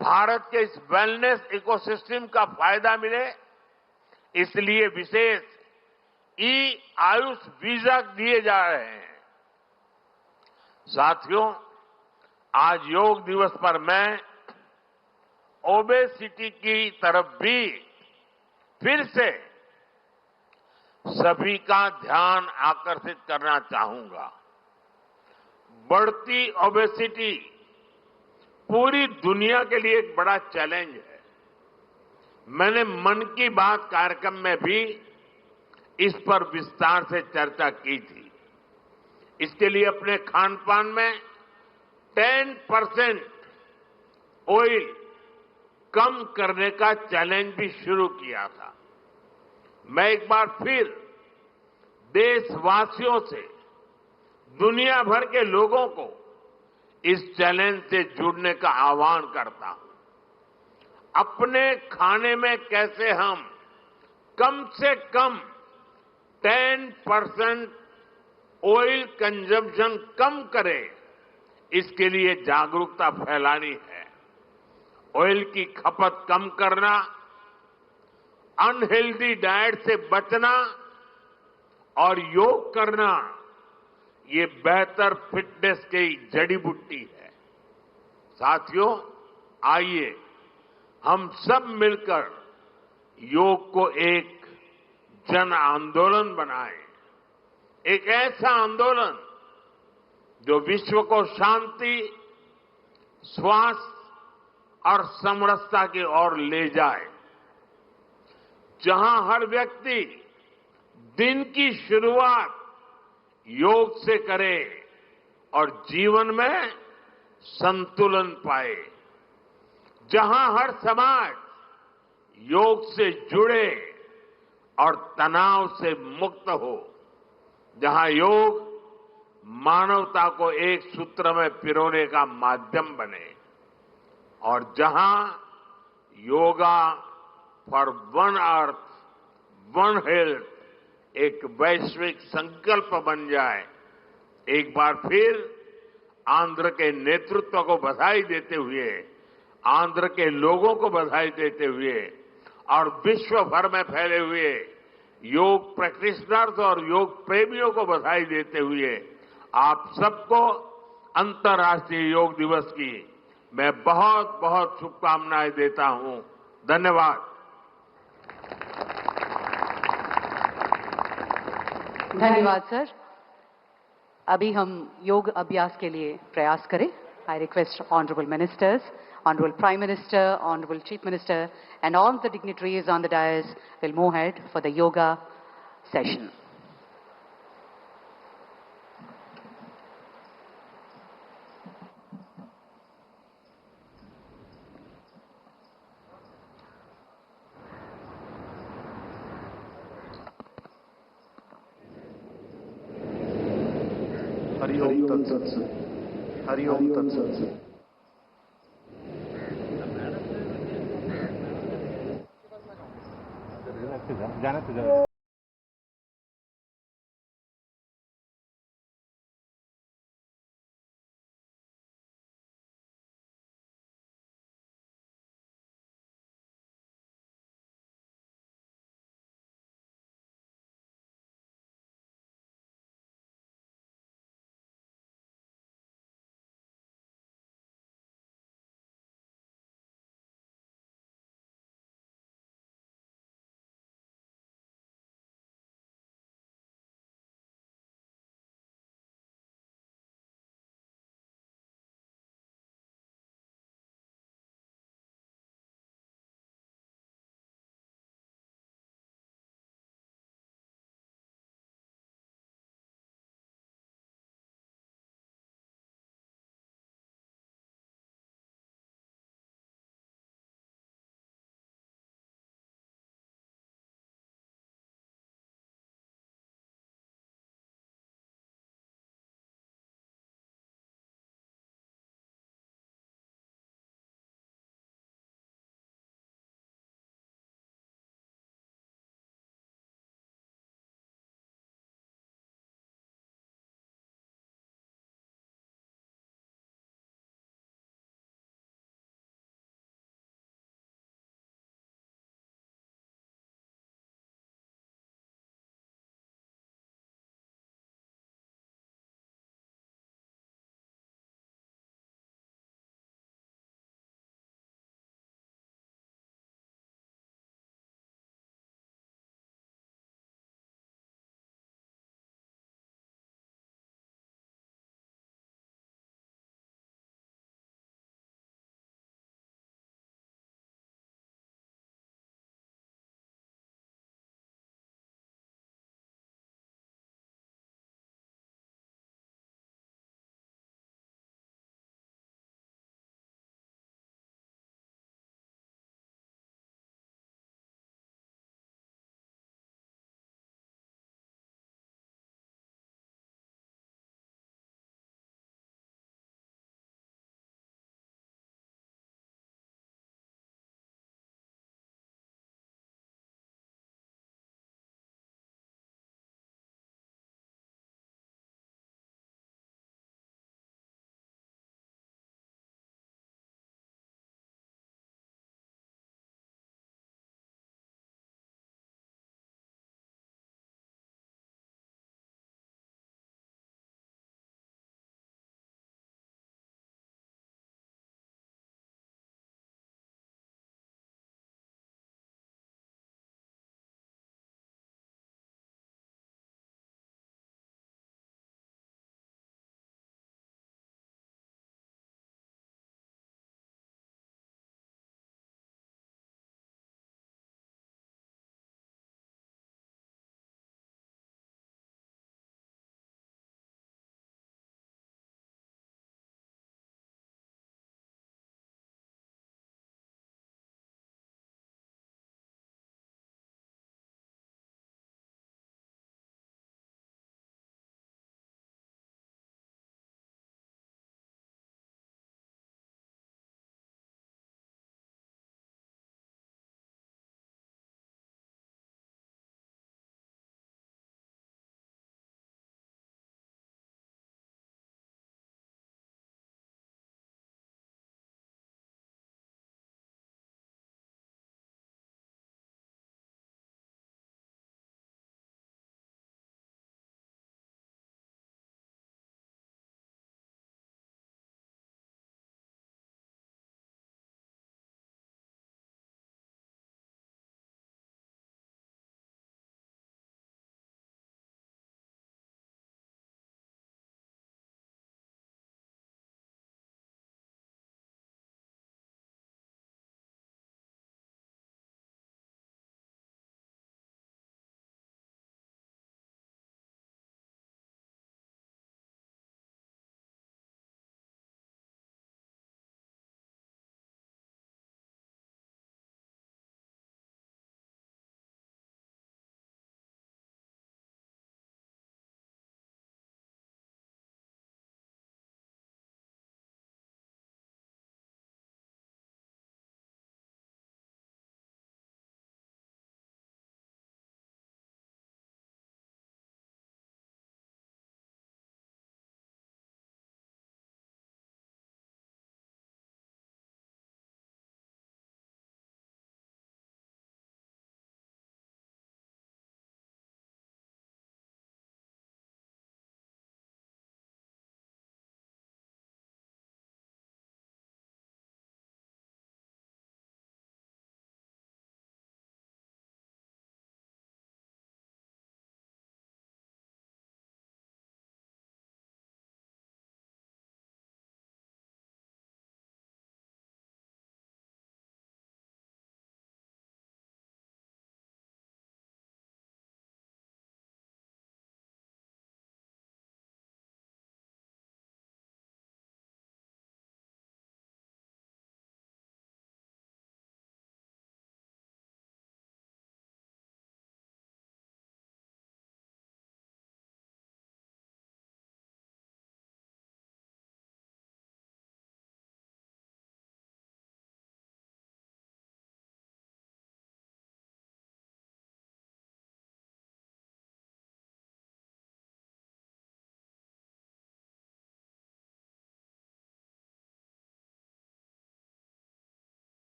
भारत के इस वेलनेस इकोसिस्टम का फायदा मिले, इसलिए विशेष ई आयुष वीजा दिए जा रहे हैं। साथियों, आज योग दिवस पर मैं ओबेसिटी की तरफ भी फिर से सभी का ध्यान आकर्षित करना चाहूंगा। बढ़ती ओबेसिटी पूरी दुनिया के लिए एक बड़ा चैलेंज है। मैंने मन की बात कार्यक्रम में भी इस पर विस्तार से चर्चा की थी। इसके लिए अपने खान पान में 10% ऑयल कम करने का चैलेंज भी शुरू किया था। मैं एक बार फिर देशवासियों से, दुनिया भर के लोगों को इस चैलेंज से जुड़ने का आह्वान करता हूं। अपने खाने में कैसे हम कम से कम 10% ऑयल कंजम्पशन कम करें, इसके लिए जागरूकता फैलानी है। ऑयल की खपत कम करना, अनहेल्दी डाइट से बचना और योग करना, ये बेहतर फिटनेस की जड़ी बूटी है। साथियों, आइए हम सब मिलकर योग को एक जन आंदोलन बनाएं, एक ऐसा आंदोलन जो विश्व को शांति, स्वास्थ्य और समरसता की ओर ले जाए, जहां हर व्यक्ति दिन की शुरुआत योग से करे और जीवन में संतुलन पाए, जहां हर समाज योग से जुड़े और तनाव से मुक्त हो, जहां योग मानवता को एक सूत्र में पिरोने का माध्यम बने और जहां yoga for one earth one health एक वैश्विक संकल्प बन जाए। एक बार फिर आंध्र के नेतृत्व को बधाई देते हुए, आंध्र के लोगों को बधाई देते हुए और विश्व भर में फैले हुए योग प्रैक्टिशनर्स और योग प्रेमियों को बधाई देते हुए आप सबको अंतर्राष्ट्रीय योग दिवस की मैं बहुत बहुत शुभकामनाएं देता हूं। धन्यवाद। धन्यवाद सर। अभी हम योग अभ्यास के लिए प्रयास करें। I request honourable ministers, honourable prime minister, honourable chief minister and all the dignitaries on the dais will move ahead for the yoga session. Hari Om तत्सत्। हरि ओम तत्सत्। जाना तो जाना।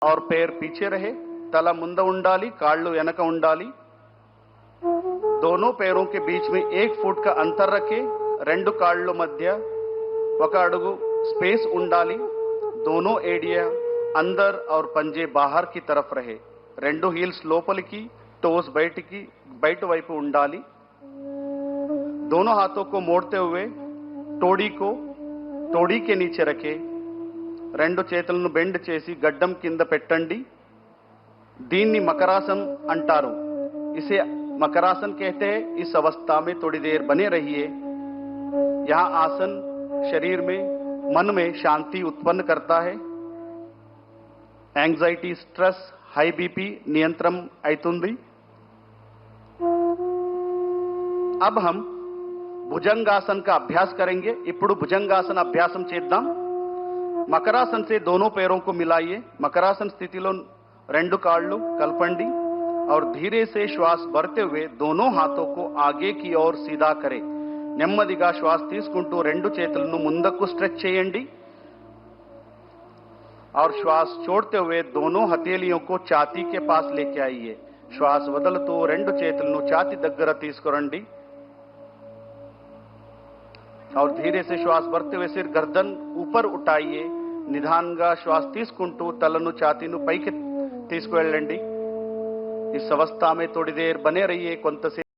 और पैर पीछे रहे, तला मुंद ఉండాలి, కాళ్ళు వెనక ఉండాలి। दोनों पैरों के बीच में 1 फुट का अंतर रखे, రెండు కాళ్ళ మధ్య 1 అడుగు स्पेस ఉండాలి। दोनों एडिया अंदर और पंजे बाहर की तरफ रहे, రెండు హీల్స్ లోపలికి, टोस బయట వైపు ఉండాలి। दोनों हाथों को मोड़ते हुए टोड़ी को टोड़ी के नीचे रखे, రెండు చేతులను బెండ్ చేసి గడ్డం కింద పెట్టండి। దీన్ని మకరాసనం అంటారు। इसे मकरासन कहते हैं। इस अवस्था में थोड़ी देर बने रहिए। यह आसन शरीर में, मन में शांति उत्पन्न करता है। एंजाइटी, स्ट्रेस, हाई बीपी नियंत्रण అవుతుంది। अब हम भुजंगासन का अभ्यास करेंगे। ఇప్పుడు భుజంగాసన అభ్యాసం చేద్దాం। మకరాసన్ से दोनों पैरों को मिलाइए। मकरासन स्थितिలో రెండు కాళ్ళు కలపండి और धीरे से श्वास भरते हुए दोनों हाथों को आगे की ओर सीधा करें। నెమ్మదిగా శ్వాస తీసుకుంటూ రెండు చేతులను ముందుకు స్ట్రెచ్ చేయండి और श्वास छोड़ते हुए दोनों हथेलियों को छाती के पास लेके आइए। श्वास వదులుతూ రెండు చేతులను ఛాతీ దగ్గర తీసుకురండి और धीरे से श्वास भरते हुए सिर गर्दन ऊपर उठाइए। నిదానంగా శ్వాస తీసుకుంటూ తలను ఛాతీను పైకి తీసుకువెళ్ళండి। इस अवस्था में थोड़ी देर बने रहिए। కొంతసేపు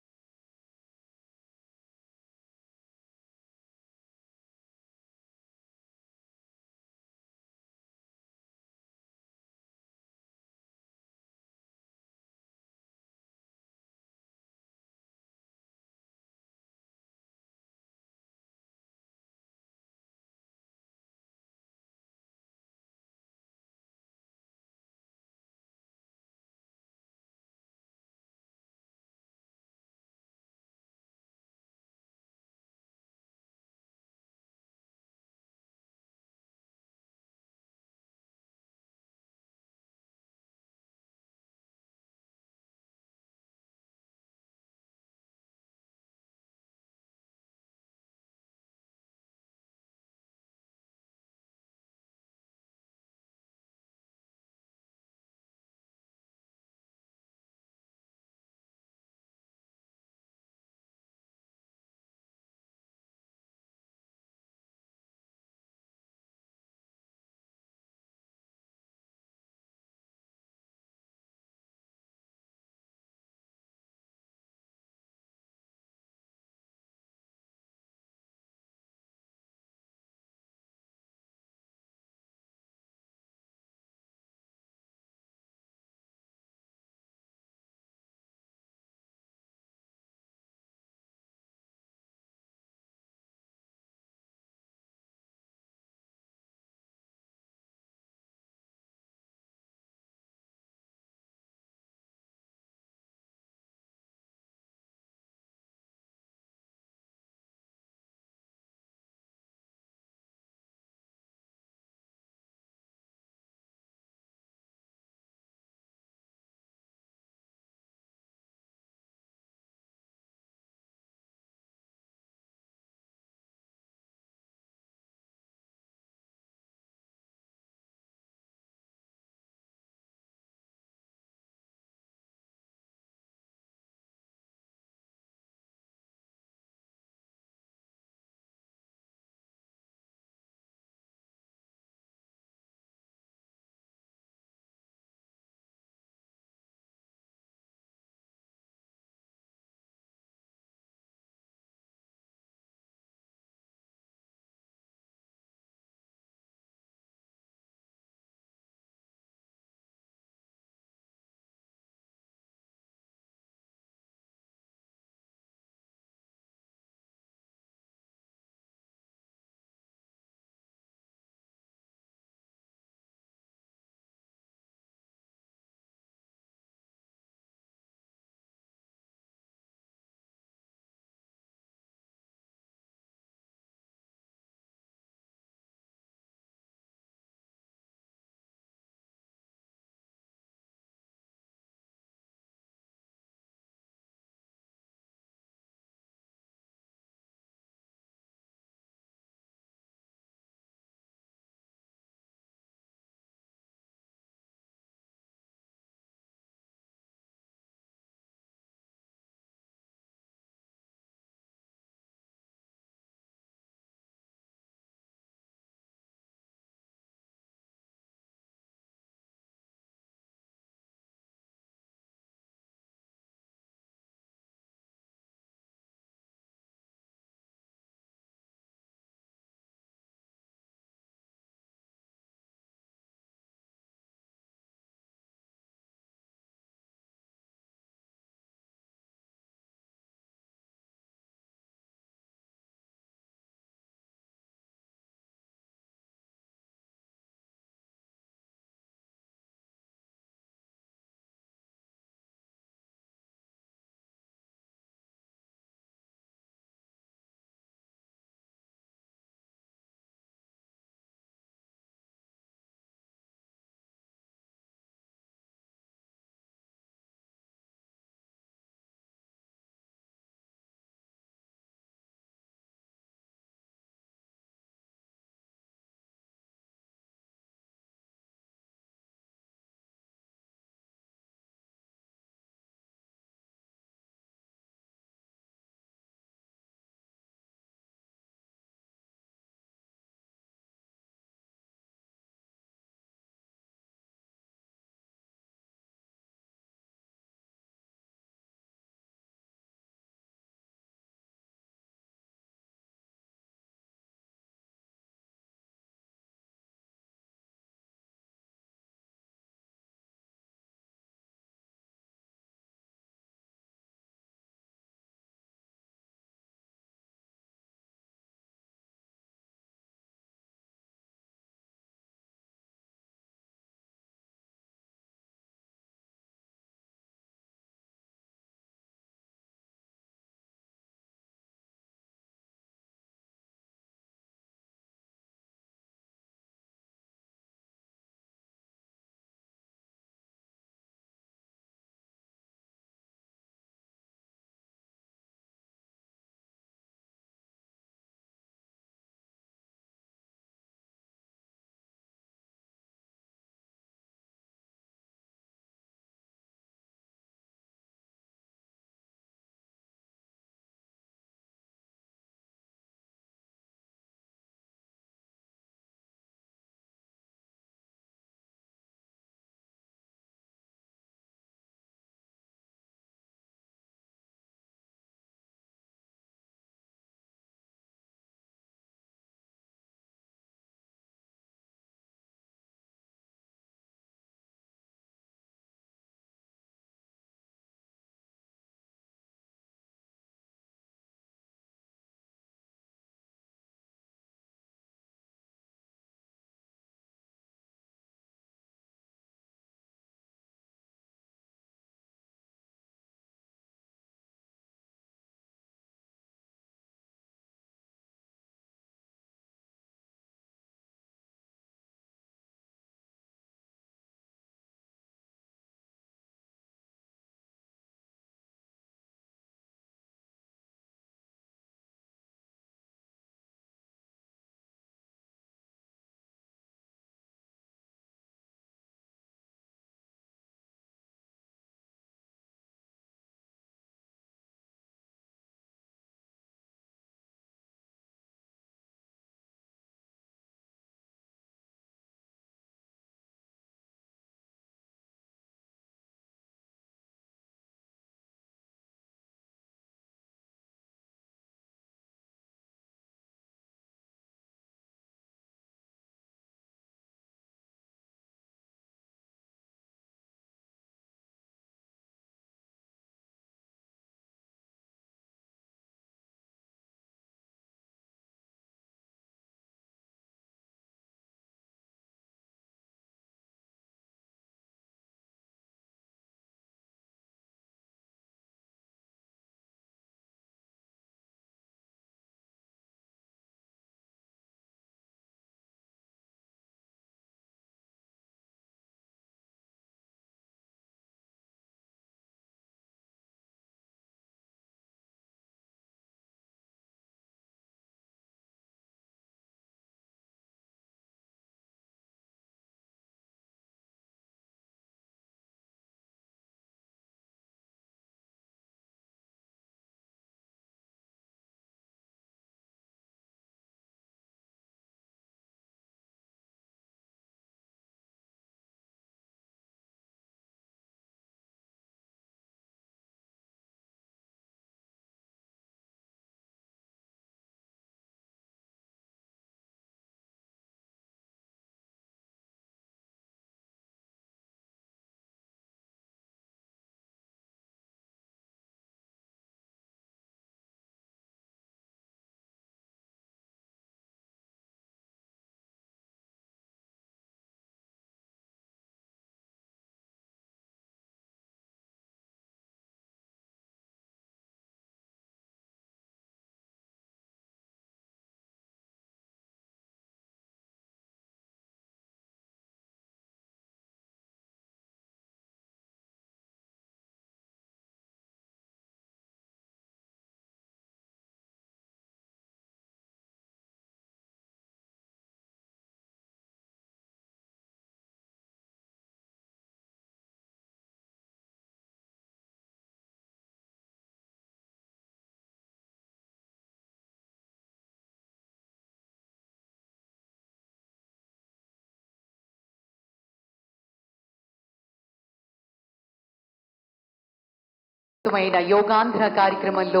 అద్భుతమైన యోగాంధ్ర కార్యక్రమంలో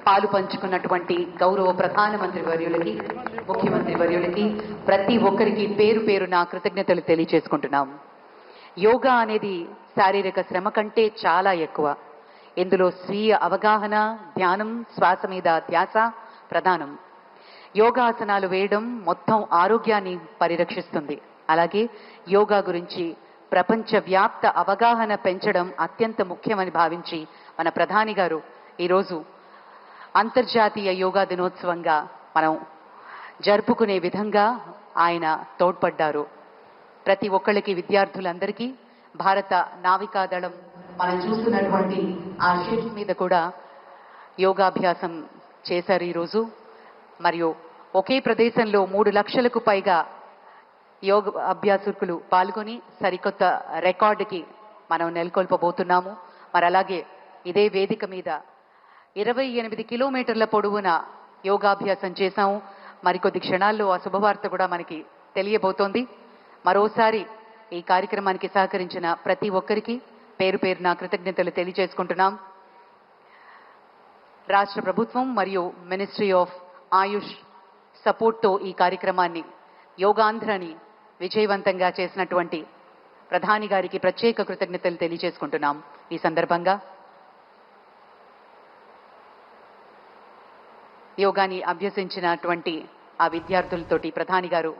పాలు పంచుకున్నటువంటి గౌరవ ప్రధానమంత్రి వర్యులకి, ముఖ్యమంత్రి వర్యులకి, ప్రతి ఒక్కరికి పేరు పేరున కృతజ్ఞతలు తెలియజేసుకుంటున్నాం. యోగా అనేది శారీరక శ్రమ కంటే చాలా ఎక్కువ. ఇందులో స్వీయ అవగాహన, ధ్యానం, శ్వాస మీద ధ్యాస ప్రధానం. యోగాసనాలు వేయడం మొత్తం ఆరోగ్యాన్ని పరిరక్షిస్తుంది. అలాగే యోగా గురించి ప్రపంచవ్యాప్త అవగాహన పెంచడం అత్యంత ముఖ్యమని భావించి మన ప్రధాని గారు ఈరోజు అంతర్జాతీయ యోగా దినోత్సవంగా మనం జరుపుకునే విధంగా ఆయన తోడ్పడ్డారు. ప్రతి ఒక్కళ్ళకి, విద్యార్థులందరికీ భారత నావికాదళం మనం చూస్తున్నటువంటి ఆ షిప్ మీద కూడా యోగాభ్యాసం చేశారు ఈరోజు. మరియు ఒకే ప్రదేశంలో 3 లక్షలకు పైగా యోగ అభ్యాసకులు పాల్గొని సరికొత్త రికార్డుకి మనం నెలకొల్పబోతున్నాము. మరి అలాగే ఇదే వేదిక మీద 28 కిలోమీటర్ల పొడవున యోగాభ్యాసం చేశాము. మరికొద్ది క్షణాల్లో ఆ శుభవార్త కూడా మనకి తెలియబోతోంది. మరోసారి ఈ కార్యక్రమానికి సహకరించిన ప్రతి ఒక్కరికి పేరు పేరున కృతజ్ఞతలు తెలియజేసుకుంటున్నాం. రాష్ట్ర ప్రభుత్వం మరియు మినిస్ట్రీ ఆఫ్ ఆయుష్ సపోర్ట్తో ఈ కార్యక్రమాన్ని, యోగాంధ్రని విజయవంతంగా చేసినటువంటి ప్రధాని గారికి ప్రత్యేక కృతజ్ఞతలు తెలియజేసుకుంటున్నాం. ఈ సందర్భంగా యోగాని అభ్యసించినటువంటి ఆ విద్యార్థులతోటి ప్రధాని గారు